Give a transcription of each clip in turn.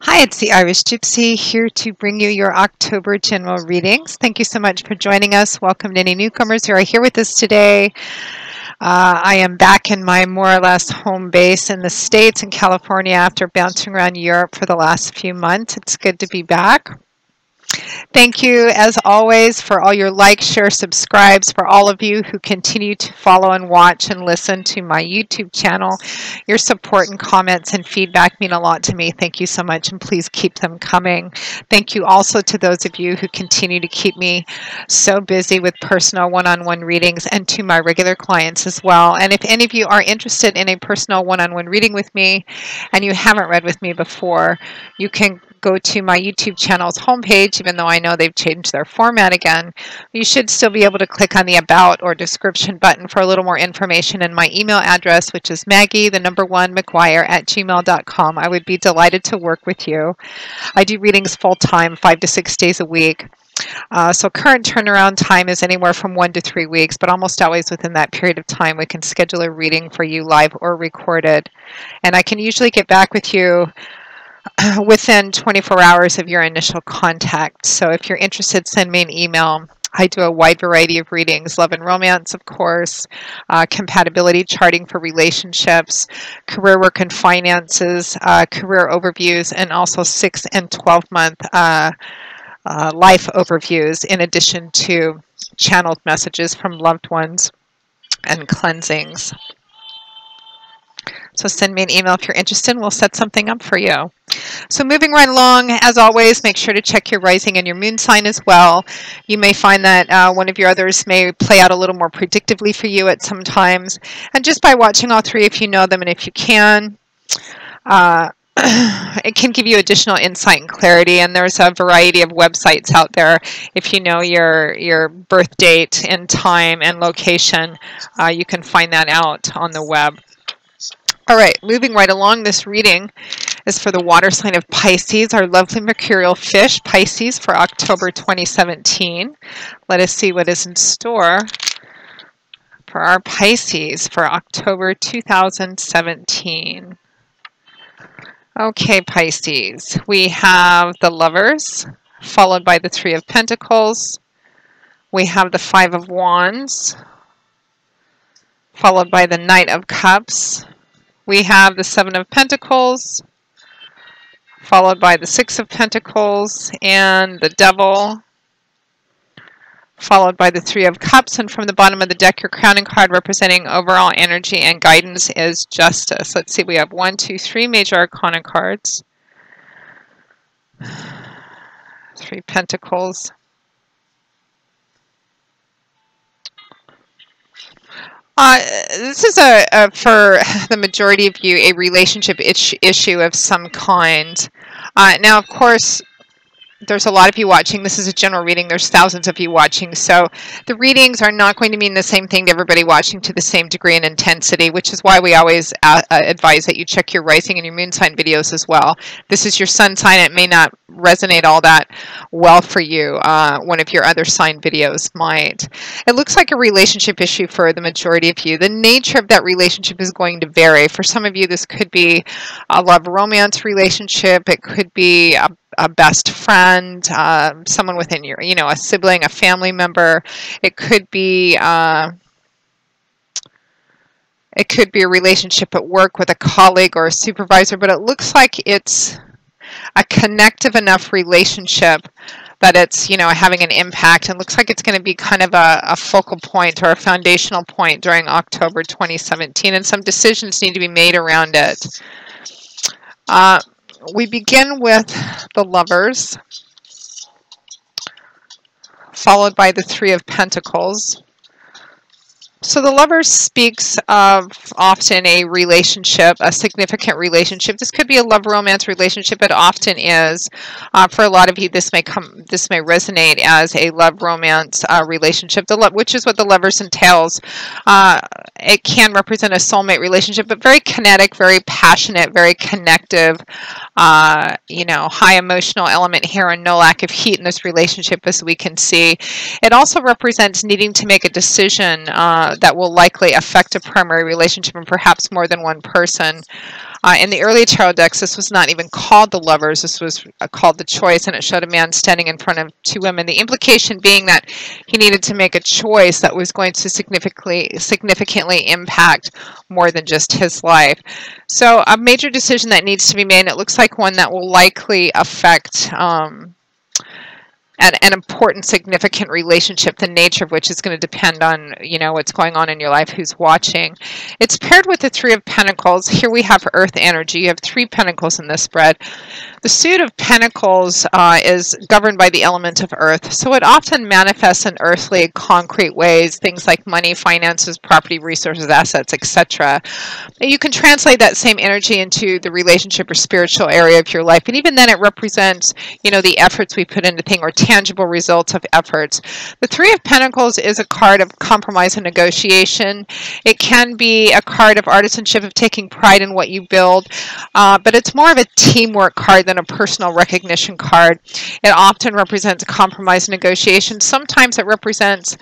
Hi, it's the Irish Gypsy here to bring you your October general readings. Thank you so much for joining us. Welcome to any newcomers who are here with us today. I am back in my more or less home base in the States in California after bouncing around Europe for the last few months. It's good to be back. Thank you, as always, for all your likes, shares, subscribes, for all of you who continue to follow and watch and listen to my YouTube channel. Your support and comments and feedback mean a lot to me. Thank you so much, and please keep them coming. Thank you also to those of you who continue to keep me so busy with personal one-on-one readings, and to my regular clients as well. And if any of you are interested in a personal one-on-one reading with me and you haven't read with me before, you can go to my YouTube channel's homepage. Even though I know they've changed their format again, you should still be able to click on the About or Description button for a little more information, and my email address, which is Maggie1McGuire@gmail.com. I would be delighted to work with you. I do readings full-time, 5 to 6 days a week. So current turnaround time is anywhere from 1 to 3 weeks, but almost always within that period of time we can schedule a reading for you live or recorded. And I can usually get back with you within 24 hours of your initial contact. So if you're interested, send me an email. I do a wide variety of readings: love and romance, of course, compatibility charting for relationships, career, work, and finances, career overviews, and also 6 and 12-month life overviews, in addition to channeled messages from loved ones and cleansings. So send me an email if you're interested, and we'll set something up for you. So moving right along, as always, make sure to check your rising and your moon sign as well. You may find that one of your others may play out a little more predictively for you at some times. And just by watching all three, if you know them and if you can, it can give you additional insight and clarity. And there's a variety of websites out there. If you know your birth date and time and location, you can find that out on the web. All right, moving right along, this reading is for the water sign of Pisces, our lovely mercurial fish, Pisces, for October 2017. Let us see what is in store for our Pisces for October 2017. Okay, Pisces, we have the Lovers, followed by the Three of Pentacles. We have the Five of Wands, followed by the Knight of Cups. We have the Seven of Pentacles, followed by the Six of Pentacles and the Devil, followed by the Three of Cups. And from the bottom of the deck, your crowning card representing overall energy and guidance is Justice. Let's see, we have 1, 2, 3 major arcana cards. 3 Pentacles. This is for the majority of you, a relationship issue of some kind. Now, of course, there's a lot of you watching. This is a general reading. There's thousands of you watching. So the readings are not going to mean the same thing to everybody watching to the same degree and intensity, which is why we always advise that you check your rising and your moon sign videos as well. This is your sun sign. It may not resonate all that well for you. One of your other sign videos might. It looks like a relationship issue for the majority of you. The nature of that relationship is going to vary. For some of you, this could be a love romance relationship. It could be a best friend, someone within your, a sibling, a family member. It could be a relationship at work with a colleague or a supervisor, but it looks like it's a connective enough relationship that it's, having an impact, and looks like it's going to be kind of a focal point or a foundational point during October 2017, and some decisions need to be made around it. We begin with the Lovers, followed by the Three of Pentacles. So the Lovers speaks of often a relationship, a significant relationship. This could be a love romance relationship. It often is. For a lot of you, this may resonate as a love romance relationship, which is what the Lovers entails. It can represent a soulmate relationship, but very kinetic, very passionate, very connective. High emotional element here and no lack of heat in this relationship, as we can see. It also represents needing to make a decision that will likely affect a primary relationship and perhaps more than one person. In the early tarot decks, this was not even called the Lovers. This was called the Choice, and it showed a man standing in front of two women. The implication being that he needed to make a choice that was going to significantly impact more than just his life. So a major decision that needs to be made, and it looks like one that will likely affect an important, significant relationship, the nature of which is going to depend on, what's going on in your life, who's watching. It's paired with the Three of Pentacles. Here we have Earth energy. You have 3 Pentacles in this spread. The suit of Pentacles is governed by the element of Earth, so it often manifests in earthly, concrete ways, things like money, finances, property, resources, assets, etc. You can translate that same energy into the relationship or spiritual area of your life, and even then it represents, the efforts we put into things or tangible results of efforts. The Three of Pentacles is a card of compromise and negotiation. It can be a card of artisanship, of taking pride in what you build, but it's more of a teamwork card than a personal recognition card. It often represents compromise and negotiation. Sometimes it represents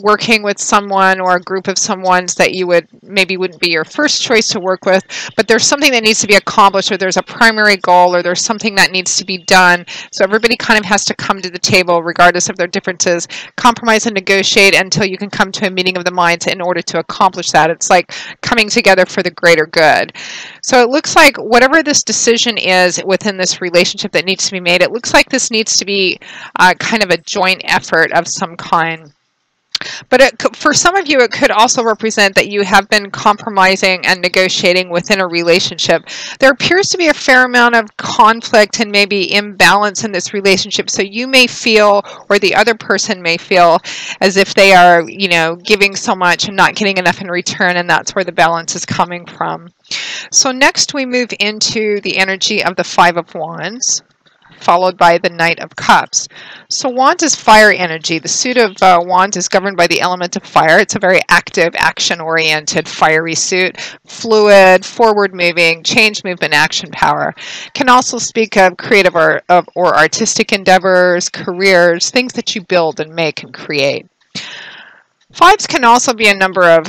working with someone or a group of someones that you wouldn't be your first choice to work with, but there's something that needs to be accomplished, or there's a primary goal, or there's something that needs to be done. So everybody kind of has to come to the table, regardless of their differences, compromise and negotiate until you can come to a meeting of the minds in order to accomplish that. It's like coming together for the greater good. So it looks like whatever this decision is within this relationship that needs to be made, it looks like this needs to be kind of a joint effort of some kind. But for some of you, it could also represent that you have been compromising and negotiating within a relationship. There appears to be a fair amount of conflict and maybe imbalance in this relationship. So you may feel, or the other person may feel, as if they are, giving so much and not getting enough in return, and that's where the balance is coming from. So next we move into the energy of the Five of Wands, followed by the Knight of Cups. So Wands is fire energy. The suit of Wands is governed by the element of fire. It's a very active, action-oriented, fiery suit, fluid, forward-moving, change, movement, action power. Can also speak of creative or artistic endeavors, careers, things that you build and make and create. Fives can also be a number of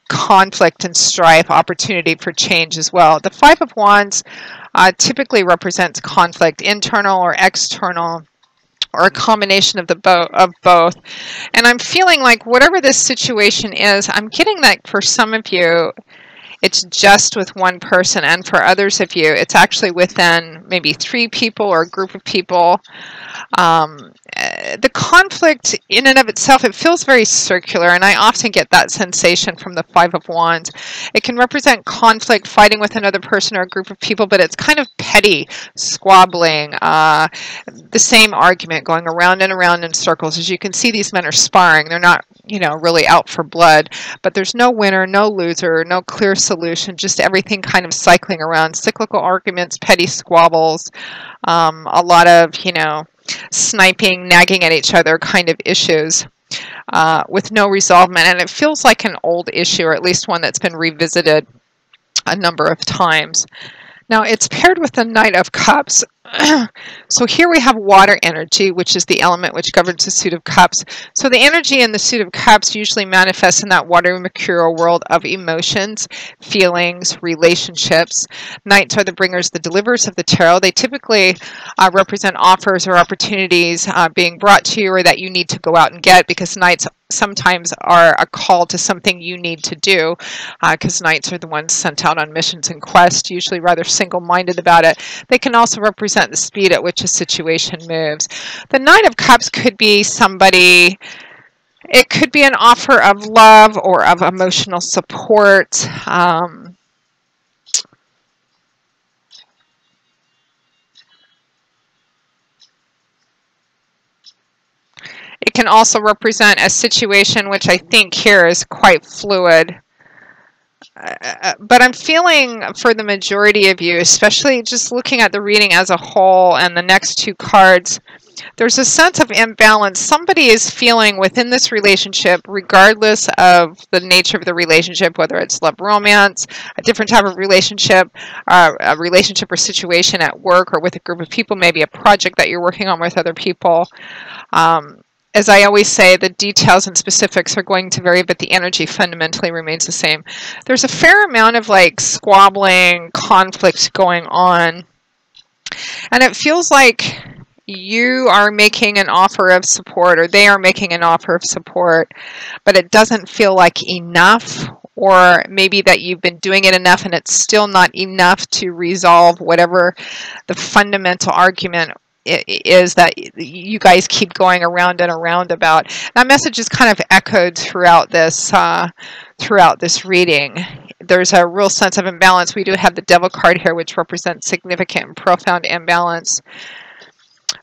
conflict and strife, opportunity for change as well. The Five of Wands typically represents conflict, internal or external, or a combination of both. And I'm feeling like whatever this situation is, I'm getting that for some of you, it's just with one person, and for others of you, it's actually within maybe 3 people or a group of people. The conflict in and of itself, it feels very circular, and I often get that sensation from the Five of Wands. It can represent conflict, fighting with another person or a group of people, but it's kind of petty, squabbling, the same argument going around and around in circles. As you can see, these men are sparring. They're not, really out for blood, but there's no winner, no loser, no clear solution, just everything kind of cycling around. Cyclical arguments, petty squabbles, a lot of, sniping, nagging at each other kind of issues with no resolvement. And it feels like an old issue, or at least one that's been revisited a number of times. Now, it's paired with the Knight of Cups. So here we have water energy, which is the element which governs the suit of cups. So the energy in the suit of cups usually manifests in that watery, mercurial world of emotions, feelings, relationships. Knights are the bringers, the deliverers of the tarot. They typically represent offers or opportunities being brought to you, or that you need to go out and get, because knights sometimes are a call to something you need to do, because knights are the ones sent out on missions and quests, usually rather single-minded about it. They can also represent the speed at which a situation moves. The Knight of Cups could be somebody, it could be an offer of love or of emotional support. It can also represent a situation which I think here is quite fluid. But I'm feeling for the majority of you, especially just looking at the reading as a whole and the next 2 cards, there's a sense of imbalance. Somebody is feeling within this relationship, regardless of the nature of the relationship, whether it's love, romance, a different type of relationship, a relationship or situation at work or with a group of people, maybe a project that you're working on with other people. as I always say, the details and specifics are going to vary, but the energy fundamentally remains the same. There's a fair amount of like squabbling, conflict going on, and it feels like you are making an offer of support, or they are making an offer of support, but it doesn't feel like enough, or maybe that you've been doing it enough and it's still not enough to resolve whatever the fundamental argument is that you guys keep going around and around about. That message is kind of echoed throughout this reading. There's a real sense of imbalance. We do have the Devil card here, which represents significant and profound imbalance.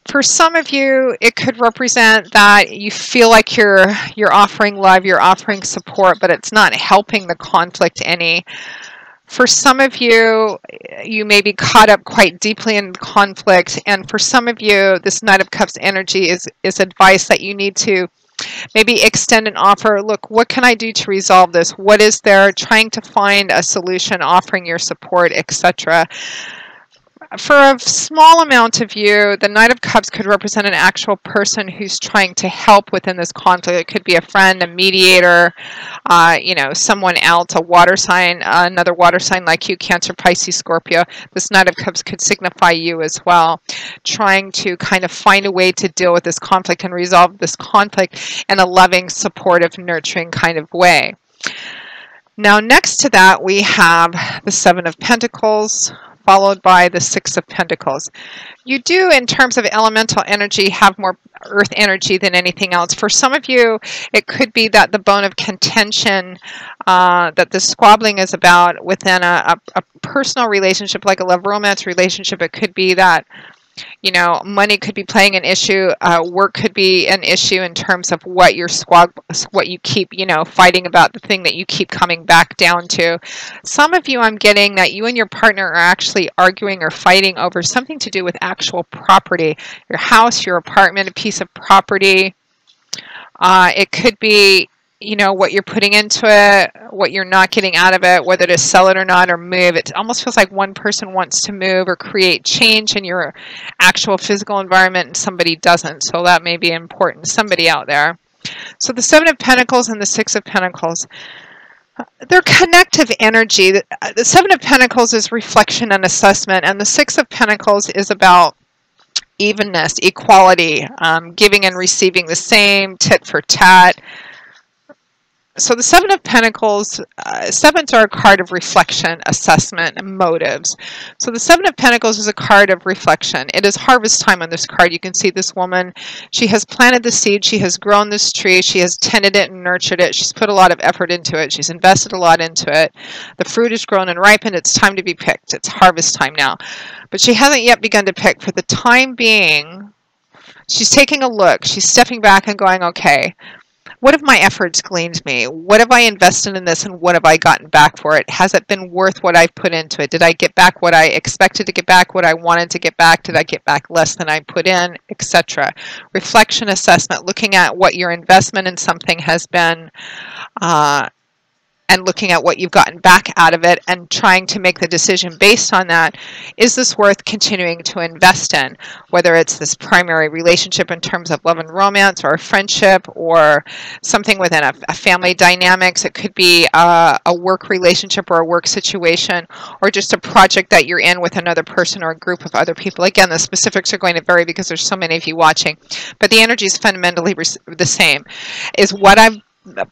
For some of you, it could represent that you feel like you're offering love, you're offering support, but it's not helping the conflict any. For some of you, you may be caught up quite deeply in conflict, and for some of you, this Knight of Cups energy is advice that you need to maybe extend an offer. Look, what can I do to resolve this? What is there? Trying to find a solution, offering your support, etc. For a small amount of you, the Knight of Cups could represent an actual person who's trying to help within this conflict. It could be a friend, a mediator, someone else, a water sign, another water sign like you, Cancer, Pisces, Scorpio. This Knight of Cups could signify you as well, trying to kind of find a way to deal with this conflict and resolve this conflict in a loving, supportive, nurturing kind of way. Now, next to that, we have the Seven of Pentacles, followed by the Six of Pentacles. You do, in terms of elemental energy, have more earth energy than anything else. For some of you, it could be that the bone of contention that the squabbling is about within a personal relationship, like a love romance relationship. It could be that, money could be playing an issue. Work could be an issue in terms of what you keep, fighting about, the thing that you keep coming back down to. Some of you, I'm getting that you and your partner are actually arguing or fighting over something to do with actual property, your house, your apartment, a piece of property. It could be, what you're putting into it, what you're not getting out of it, whether to sell it or not, or move. It almost feels like one person wants to move or create change in your actual physical environment and somebody doesn't. So that may be important to somebody out there. So the Seven of Pentacles and the Six of Pentacles, they're connective energy. The Seven of Pentacles is reflection and assessment, and the Six of Pentacles is about evenness, equality, giving and receiving the same, tit for tat. So the Seven of Pentacles, sevens are a card of reflection, assessment, and motives. So the Seven of Pentacles is a card of reflection. It is harvest time on this card. You can see this woman, she has planted the seed, she has grown this tree, she has tended it and nurtured it, she's put a lot of effort into it, she's invested a lot into it. The fruit is grown and ripened, it's time to be picked. It's harvest time now. But she hasn't yet begun to pick. For the time being, she's taking a look, she's stepping back and going, okay, what have my efforts gleaned me? What have I invested in this, and what have I gotten back for it? Has it been worth what I've put into it? Did I get back what I expected to get back, what I wanted to get back? Did I get back less than I put in, etc.? Reflection, assessment, looking at what your investment in something has been, and looking at what you've gotten back out of it and trying to make the decision based on that. Is this worth continuing to invest in? Whether it's this primary relationship in terms of love and romance, or a friendship, or something within a family dynamics. It could be a work relationship or a work situation, or just a project that you're in with another person or a group of other people. Again, the specifics are going to vary because there's so many of you watching, but the energy is fundamentally the same. Is what I'm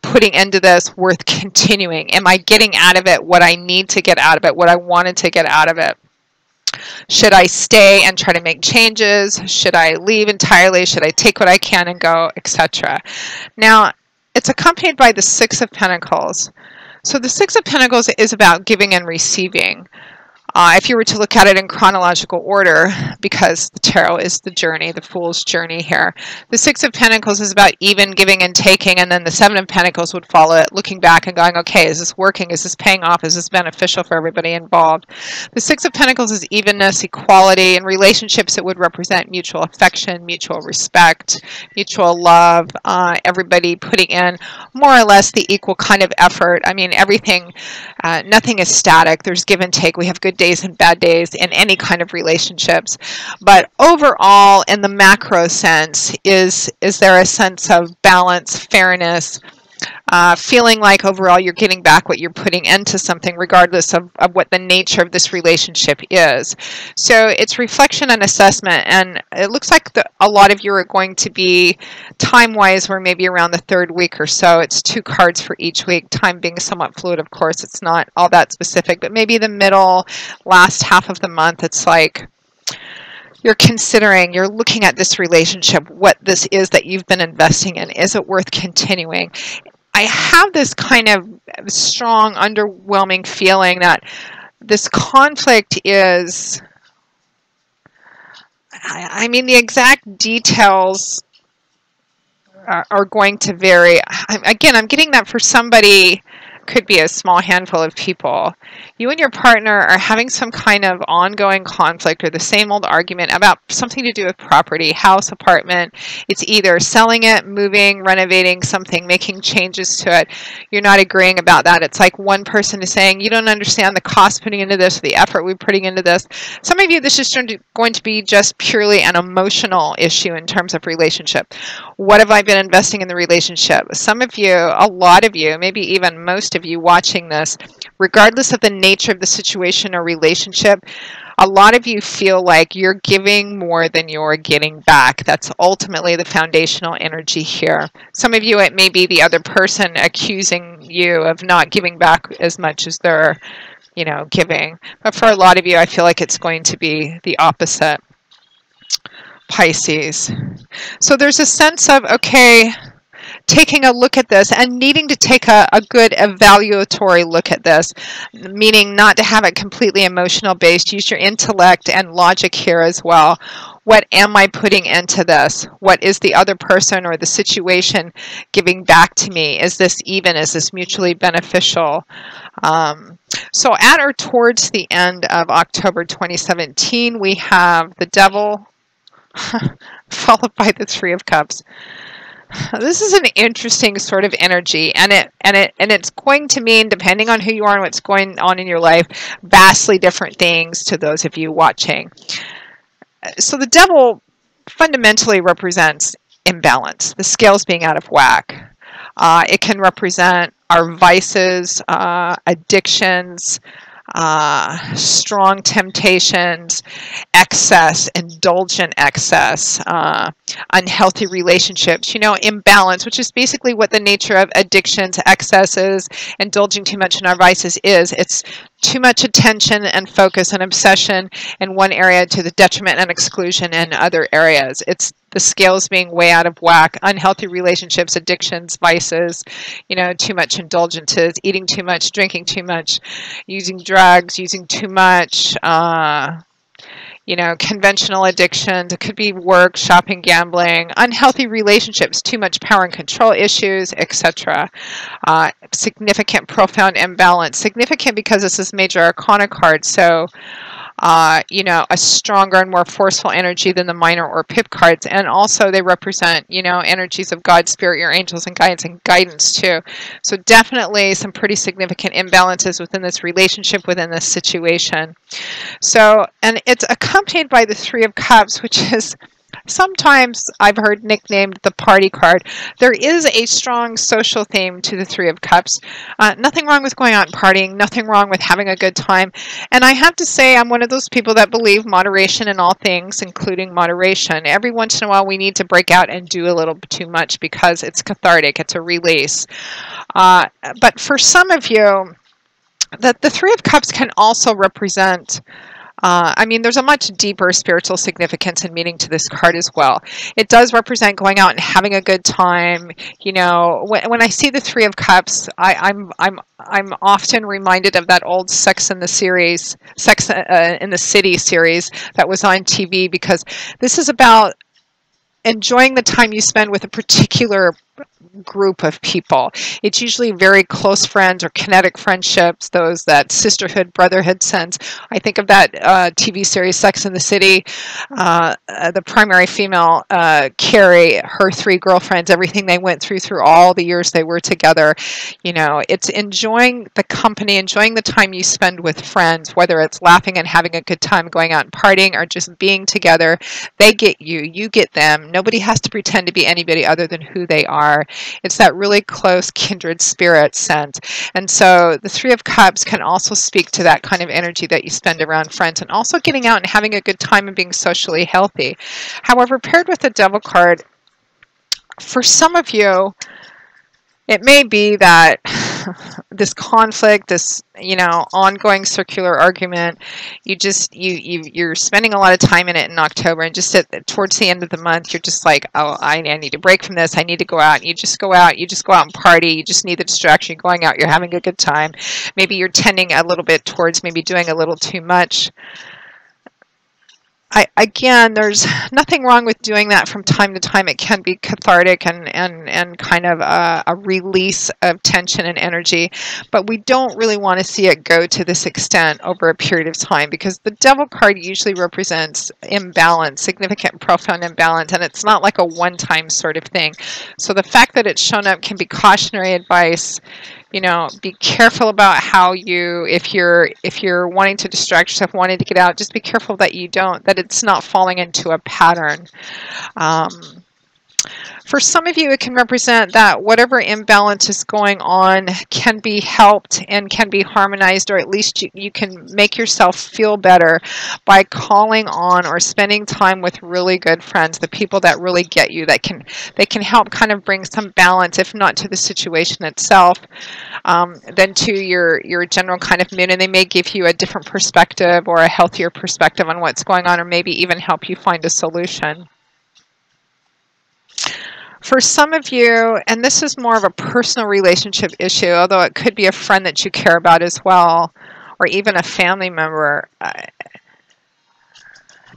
putting into this worth continuing? Am I getting out of it what I need to get out of it, what I wanted to get out of it? Should I stay and try to make changes? Should I leave entirely? Should I take what I can and go, etc.? Now, it's accompanied by the Six of Pentacles. So the Six of Pentacles is about giving and receiving. If you were to look at it in chronological order, because the tarot is the journey, the Fool's journey here, the Six of Pentacles is about even giving and taking, and then the Seven of Pentacles would follow it, looking back and going, okay, is this working? Is this paying off? Is this beneficial for everybody involved? The Six of Pentacles is evenness, equality. In relationships, it would represent mutual affection, mutual respect, mutual love, everybody putting in more or less the equal kind of effort. I mean, everything, nothing is static. There's give and take. We have good days days and bad days in any kind of relationships. But overall, in the macro sense, is there a sense of balance, fairness, feeling like overall you're getting back what you're putting into something, regardless of what the nature of this relationship is. So it's reflection and assessment, and it looks like a lot of you are going to be time-wise, we're maybe around the third week or so. It's 2 cards for each week, time being somewhat fluid, of course. It's not all that specific, but maybe the middle, last half of the month, it's like you're considering, you're looking at this relationship, what this is that you've been investing in. Is it worth continuing? I have this kind of strong, underwhelming feeling that this conflict is, I mean, the exact details are going to vary. Again, I'm getting that for somebody, could be a small handful of people. You and your partner are having some kind of ongoing conflict or the same old argument about something to do with property, house, apartment. It's either selling it, moving, renovating something, making changes to it. You're not agreeing about that. It's like one person is saying, you don't understand the cost putting into this, the effort we're putting into this. Some of you, this is going to be just purely an emotional issue in terms of relationship. What have I been investing in the relationship? Some of you, a lot of you, maybe even most of you watching this, regardless of the nature of the situation or relationship, a lot of you feel like you're giving more than you're getting back. That's ultimately the foundational energy here. Some of you, it may be the other person accusing you of not giving back as much as they're, giving. But for a lot of you, I feel like it's going to be the opposite. Pisces. So there's a sense of, okay, taking a look at this and needing to take a good evaluatory look at this, meaning not to have it completely emotional based. Use your intellect and logic here as well. What am I putting into this? What is the other person or the situation giving back to me? Is this even? Is this mutually beneficial? So at or towards the end of October 2017, we have the Devil followed by the Three of Cups. This is an interesting sort of energy, and it's going to mean, depending on who you are and what's going on in your life, vastly different things to those of you watching. So the Devil fundamentally represents imbalance, the scales being out of whack. It can represent our vices, addictions, strong temptations, excess, indulgent excess, unhealthy relationships, imbalance, which is basically what the nature of addictions, excesses, indulging too much in our vices is. It's too much attention and focus and obsession in one area to the detriment and exclusion in other areas. It's the scales being way out of whack, unhealthy relationships, addictions, vices, too much indulgences, eating too much, drinking too much, using drugs, using too much, conventional addictions. It could be work, shopping, gambling, unhealthy relationships, too much power and control issues, etc. Significant, profound imbalance. Significant because this is major arcana card, so a stronger and more forceful energy than the minor or pip cards. And also they represent, energies of God, Spirit, your angels, and guidance too. So definitely some pretty significant imbalances within this relationship, within this situation. So, and it's accompanied by the Three of Cups, which is sometimes I've heard nicknamed the party card. There is a strong social theme to the Three of Cups. Nothing wrong with going out and partying, nothing wrong with having a good time. And I have to say, I'm one of those people that believe moderation in all things, including moderation. Every once in a while, we need to break out and do a little bit too much because it's cathartic, it's a release. But for some of you, the Three of Cups can also represent there's a much deeper spiritual significance and meaning to this card as well. It does represent going out and having a good time. When I see the Three of Cups, I'm often reminded of that old Sex in the City series that was on TV, because this is about enjoying the time you spend with a particular group of people. It's usually very close friends or kinetic friendships, those that sisterhood, brotherhood sense. I think of that TV series Sex and the City. The primary female, Carrie, her three girlfriends, everything they went through all the years they were together. You know, it's enjoying the company, enjoying the time you spend with friends, whether it's laughing and having a good time, going out and partying, or just being together. They get you, you get them. Nobody has to pretend to be anybody other than who they are. It's that really close kindred spirit sense. And so the Three of Cups can also speak to that kind of energy that you spend around friends, and also getting out and having a good time and being socially healthy. However, paired with the Devil card, for some of you, it may be that this conflict, this, you know, ongoing circular argument, you're spending a lot of time in it in October, and just towards the end of the month, you're just like, oh, I need to break from this. I need to go out. And you just go out and party. You just need the distraction. You're going out. You're having a good time. Maybe you're tending a little bit towards maybe doing a little too much. Again, there's nothing wrong with doing that from time to time. It can be cathartic and kind of a release of tension and energy, but we don't really want to see it go to this extent over a period of time, because the Devil card usually represents imbalance, significant, profound imbalance, and it's not like a one-time sort of thing. So the fact that it's shown up can be cautionary advice. You know, be careful about how you, if you're wanting to distract yourself, wanting to get out, just be careful that that it's not falling into a pattern. For some of you, it can represent that whatever imbalance is going on can be helped and can be harmonized, or at least you can make yourself feel better by calling on or spending time with really good friends, the people that really get you, they can help kind of bring some balance, if not to the situation itself, then to your general kind of mood, and they may give you a different perspective or a healthier perspective on what's going on, or maybe even help you find a solution. For some of you, and this is more of a personal relationship issue, although it could be a friend that you care about as well, or even a family member,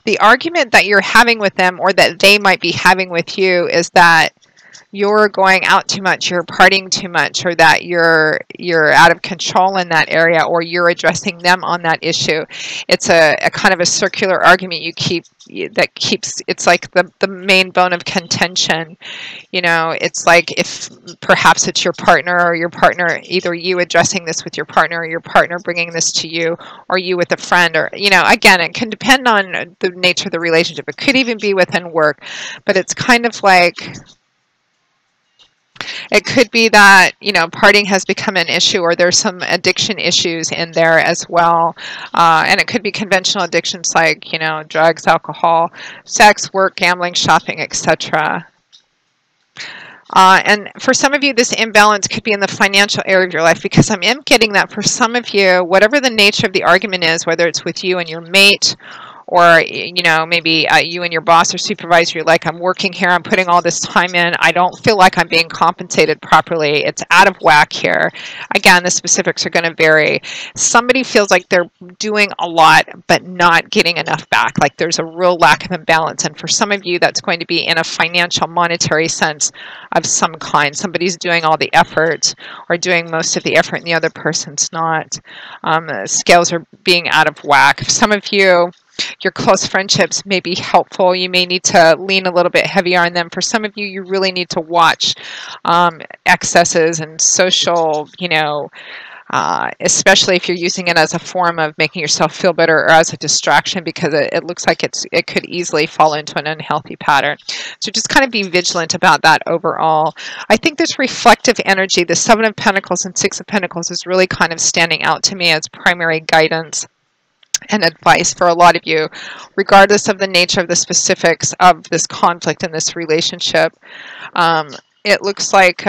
the argument that you're having with them, or that they might be having with you, is that you're going out too much, you're partying too much, or that you're out of control in that area, or you're addressing them on that issue. It's a kind of a circular argument it's like the main bone of contention. You know, it's like if perhaps it's your partner, or your partner, either you addressing this with your partner, or your partner bringing this to you, or you with a friend, or, you know, again, it can depend on the nature of the relationship. It could even be within work, but it's kind of like, it could be that, you know, partying has become an issue, or there's some addiction issues in there as well. And it could be conventional addictions like, you know, drugs, alcohol, sex, work, gambling, shopping, etc. And for some of you, this imbalance could be in the financial area of your life, because I'm getting that for some of you, whatever the nature of the argument is, whether it's with you and your mate, or, you know, maybe you and your boss or supervisor, you're like, I'm working here, I'm putting all this time in, I don't feel like I'm being compensated properly, it's out of whack here. Again, the specifics are going to vary. Somebody feels like they're doing a lot but not getting enough back, like there's a real lack of imbalance. And for some of you, that's going to be in a financial, monetary sense of some kind. Somebody's doing all the effort, or doing most of the effort, and the other person's not. Scales are being out of whack. Some of you, your close friendships may be helpful. You may need to lean a little bit heavier on them. For some of you, you really need to watch excesses and social, you know, especially if you're using it as a form of making yourself feel better, or as a distraction, because it looks like it could easily fall into an unhealthy pattern. So just kind of be vigilant about that overall. I think this reflective energy, the Seven of Pentacles and Six of Pentacles, is really kind of standing out to me as primary guidance and advice for a lot of you, regardless of the nature of the specifics of this conflict in this relationship. It looks like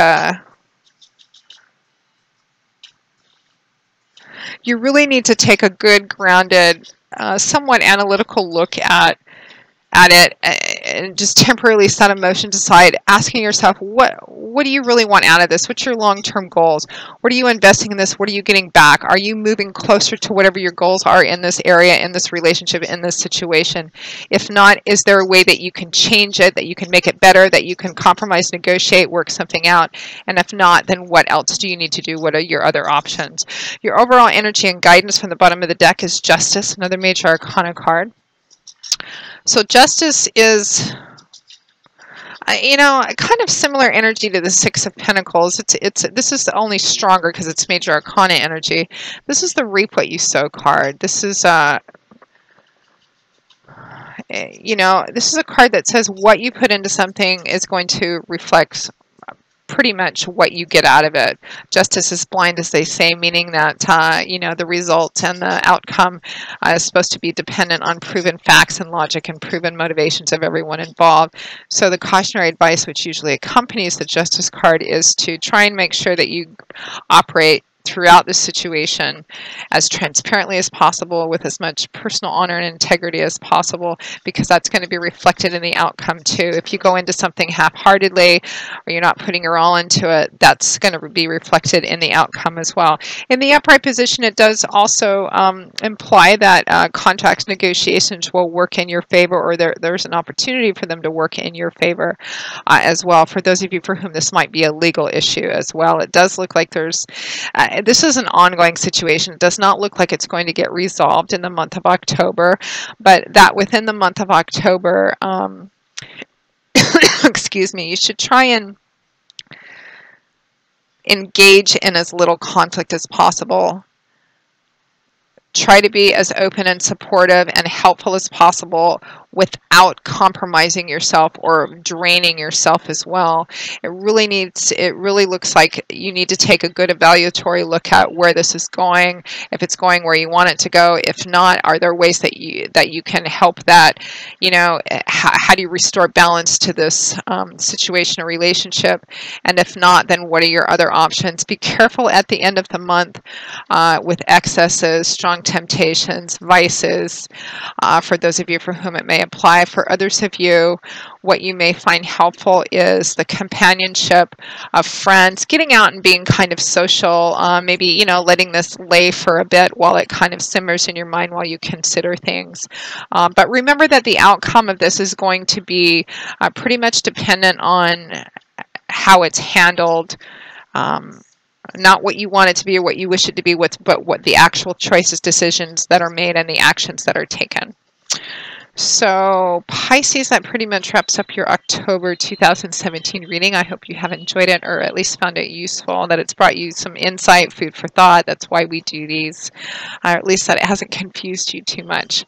you really need to take a good, grounded, somewhat analytical look at at it and just temporarily set emotions aside, asking yourself, what do you really want out of this? What's your long-term goals? What are you investing in this? What are you getting back? Are you moving closer to whatever your goals are in this area, in this relationship, in this situation? If not, is there a way that you can change it, that you can make it better, that you can compromise, negotiate, work something out? And if not, then what else do you need to do? What are your other options? Your overall energy and guidance from the bottom of the deck is Justice, another major arcana card. So Justice is, kind of similar energy to the Six of Pentacles. This is only stronger because it's major arcana energy. This is the reap what you sow card. This is this is a card that says what you put into something is going to reflect pretty much what you get out of it. Justice is blind, as they say, meaning that the result and the outcome is supposed to be dependent on proven facts and logic and proven motivations of everyone involved. So the cautionary advice, which usually accompanies the Justice card, is to try and make sure that you operate throughout the situation as transparently as possible, with as much personal honor and integrity as possible, because that's going to be reflected in the outcome too. If you go into something half-heartedly or you're not putting your all into it, that's going to be reflected in the outcome as well. In the upright position, it does also imply that contract negotiations will work in your favor, or there's an opportunity for them to work in your favor as well. For those of you for whom this might be a legal issue as well, it does look like there's this is an ongoing situation. It does not look like it's going to get resolved in the month of October, but that within the month of October, excuse me, you should try and engage in as little conflict as possible. Try to be as open and supportive and helpful as possible without compromising yourself or draining yourself as well. It really looks like you need to take a good evaluatory look at where this is going, if it's going where you want it to go. If not, are there ways that you can help that, how do you restore balance to this situation or relationship? And if not, then what are your other options? Be careful at the end of the month with excesses, strong temptations, vices, for those of you for whom it may apply. For others of you, what you may find helpful is the companionship of friends, getting out and being kind of social, maybe, letting this lay for a bit while it kind of simmers in your mind while you consider things. But remember that the outcome of this is going to be pretty much dependent on how it's handled. Not what you want it to be or what you wish it to be, but what the actual choices, decisions that are made, and the actions that are taken. So Pisces, that pretty much wraps up your October 2017 reading. I hope you have enjoyed it, or at least found it useful, that it's brought you some insight, food for thought. That's why we do these, or at least that it hasn't confused you too much.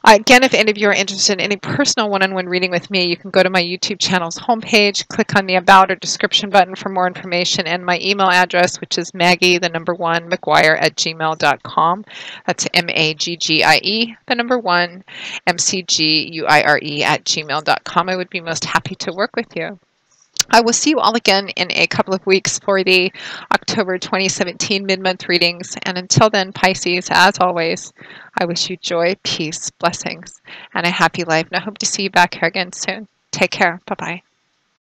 Again, if any of you are interested in any personal one-on-one reading with me, you can go to my YouTube channel's homepage, click on the About or Description button for more information, and my email address, which is Maggie1McGuire@gmail.com. That's MAGGIE, 1, MCGUIRE@gmail.com. I would be most happy to work with you. I will see you all again in a couple of weeks for the October 2017 mid-month readings. And until then, Pisces, as always, I wish you joy, peace, blessings, and a happy life. And I hope to see you back here again soon. Take care. Bye-bye.